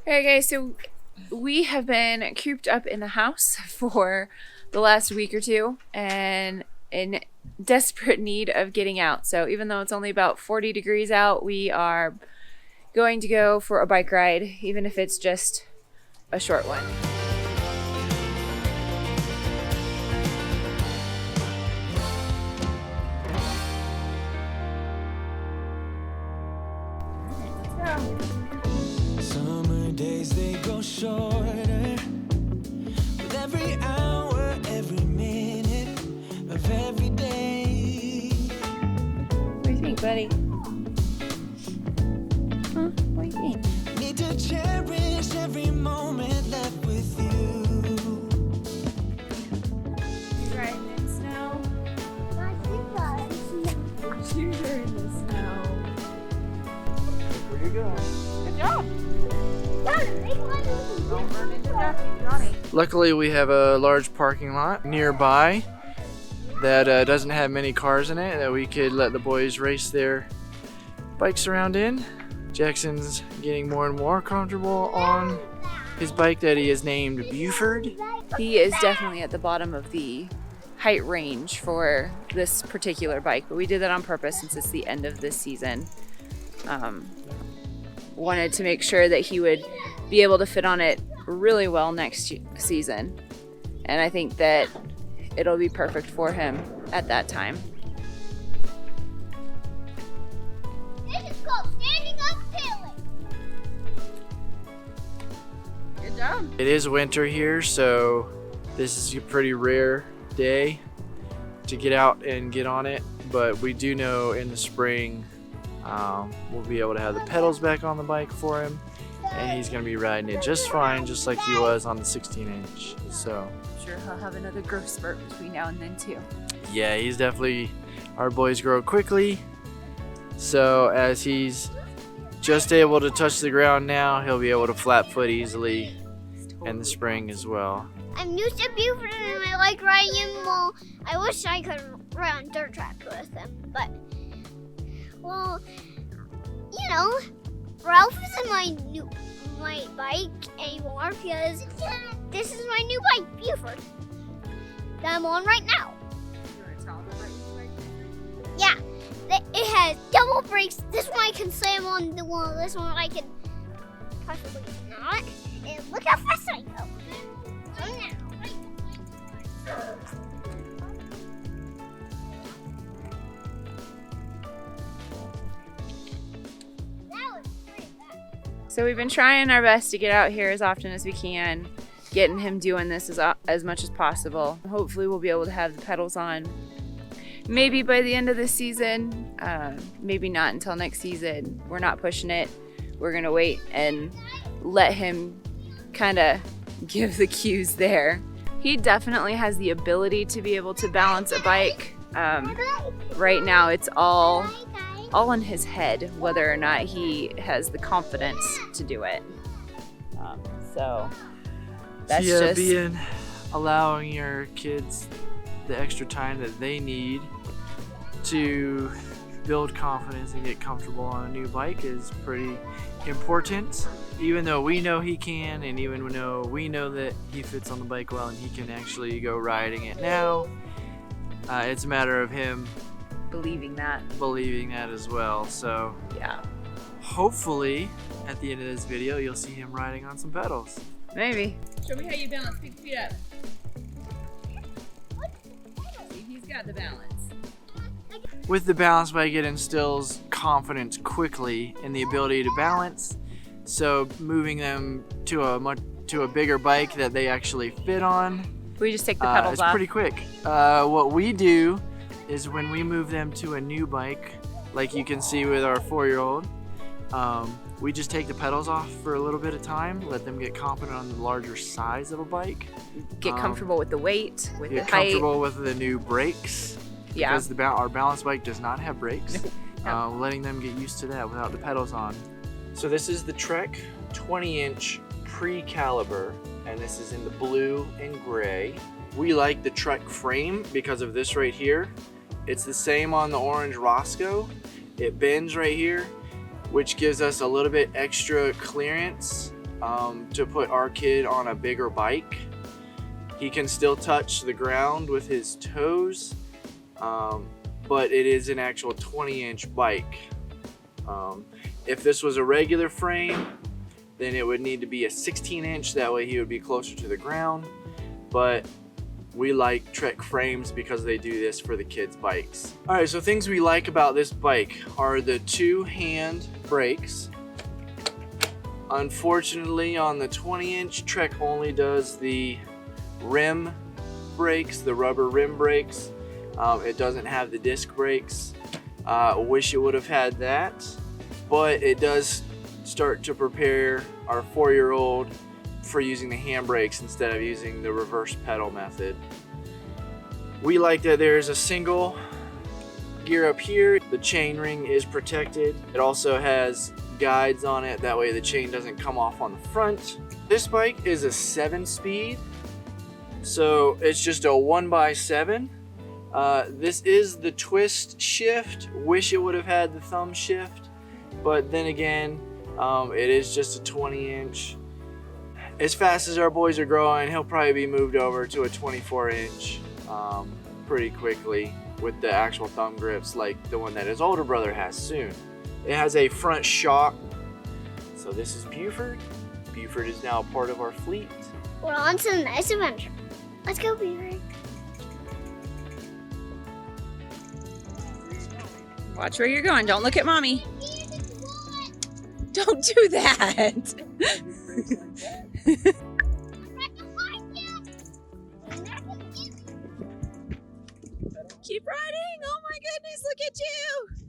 Alright guys, so we have been cooped up in the house for the last week or two and in desperate need of getting out. So even though it's only about 40 degrees out, we are going to go for a bike ride, even if it's just a short one. Summer days, they go shorter with every hour, every minute of every day. What do you think, buddy? Huh? What do you think? Need to cherish every moment left with you. He's riding in snow. Your shoes are in the snow. Where you going? Good job. Don't run into Johnny. Luckily, we have a large parking lot nearby that doesn't have many cars in it that we could let the boys race their bikes around in. Jackson's getting more and more comfortable on his bike that he has named Buford. He is definitely at the bottom of the height range for this particular bike, but we did that on purpose since it's the end of this season. Wanted to make sure that he would be able to fit on it really well next season, and I think that it'll be perfect for him at that time. This is called standing up pilling. Good job. It is winter here, so this is a pretty rare day to get out and get on it, but we do know in the spring we'll be able to have the pedals back on the bike for him, and he's going to be riding it just fine, just like he was on the 16-inch. So I'm sure he'll have another growth spurt between now and then too. yeah, he's definitely, our boys grow quickly, so as he's just able to touch the ground now, he'll be able to flat foot easily in the spring as well. I'm used to Buford and I like riding him. Well, I wish I could ride on dirt track with him, but well, you know, Ralph isn't my bike anymore because this is my new bike, Buford, that I'm on right now. Yeah, it has double brakes. This one I can slam on the wall. This one I can possibly not. And look how fast I go. So now, So we've been trying our best to get out here as often as we can, getting him doing this as much as possible. Hopefully we'll be able to have the pedals on maybe by the end of this season, maybe not until next season. We're not pushing it. We're gonna wait and let him kind of give the cues there. He definitely has the ability to be able to balance a bike. Right now it's all in his head whether or not he has the confidence to do it. So that's just allowing your kids the extra time that they need to build confidence and get comfortable on a new bike is pretty important. Even though we know he can, and even though we know that he fits on the bike well and he can actually go riding it now, it's a matter of him believing that as well. So yeah, hopefully at the end of this video you'll see him riding on some pedals. maybe. Show me how you balance. Pick the feet up. See, he's got the balance. With the balance bike, it instills confidence quickly in the ability to balance. So moving them to a bigger bike that they actually fit on, We just take the pedals it's off. pretty quick. What we do is when we move them to a new bike, like you can see with our 4-year-old, we just take the pedals off for a little bit of time, let them get confident on the larger size of a bike. Get comfortable with the weight, with the Get height. comfortable with the new brakes. Yeah. Because our balance bike does not have brakes. No. Letting them get used to that without the pedals on. So this is the Trek 20-inch PreCaliber, and this is in the blue and gray. We like the Trek frame because of this right here. It's the same on the orange Roscoe. It bends right here, which gives us a little bit extra clearance to put our kid on a bigger bike. He can still touch the ground with his toes, but it is an actual 20-inch bike. If this was a regular frame, then it would need to be a 16-inch. That way he would be closer to the ground. But we like Trek frames because they do this for the kids' bikes. All right, so things we like about this bike are the 2-hand brakes. Unfortunately, on the 20-inch, Trek only does the rim brakes, the rubber rim brakes. It doesn't have the disc brakes. Wish it would have had that, but it does start to prepare our 4-year-old for using the handbrakes instead of using the reverse pedal method. We like that there's a single gear up here. The chain ring is protected. It also has guides on it, that way the chain doesn't come off on the front. This bike is a 7-speed, so it's just a 1x7. This is the twist shift. Wish it would have had the thumb shift, but then again, it is just a 20-inch. As fast as our boys are growing, he'll probably be moved over to a 24-inch pretty quickly with the actual thumb grips like the one that his older brother has soon. It has a front shock. So this is Buford. Buford is now a part of our fleet. We're on to the next adventure. Let's go, Beaver. Watch where you're going. Don't look at mommy. Don't do that. Keep riding. Oh my goodness, look at you.